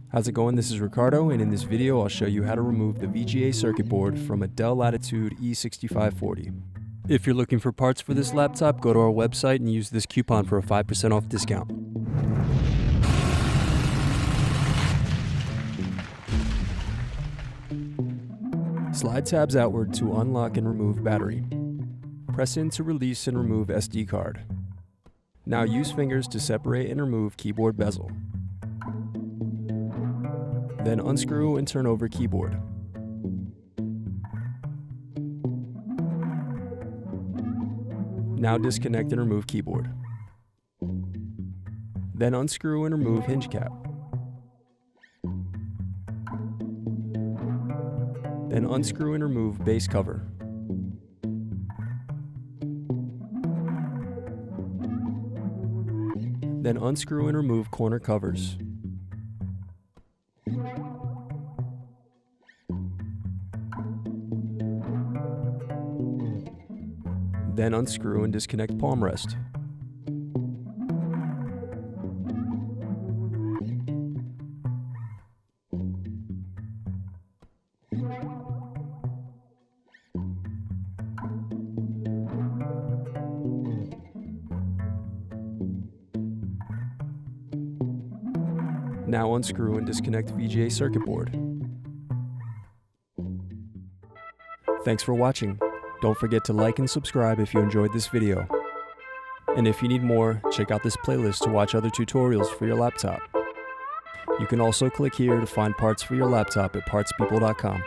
How's it going? This is Ricardo, and in this video I'll show you how to remove the VGA circuit board from a Dell Latitude E6540. If you're looking for parts for this laptop, go to our website and use this coupon for a 5% off discount. Slide tabs outward to unlock and remove battery. Press in to release and remove SD card. Now use fingers to separate and remove keyboard bezel. Then unscrew and turn over keyboard. Now disconnect and remove keyboard. Then unscrew and remove hinge cap. Then unscrew and remove base cover. Then unscrew and remove corner covers. Then unscrew and disconnect palm rest. Now unscrew and disconnect VGA circuit board. Thanks for watching. Don't forget to like and subscribe if you enjoyed this video. And if you need more, check out this playlist to watch other tutorials for your laptop. You can also click here to find parts for your laptop at partspeople.com.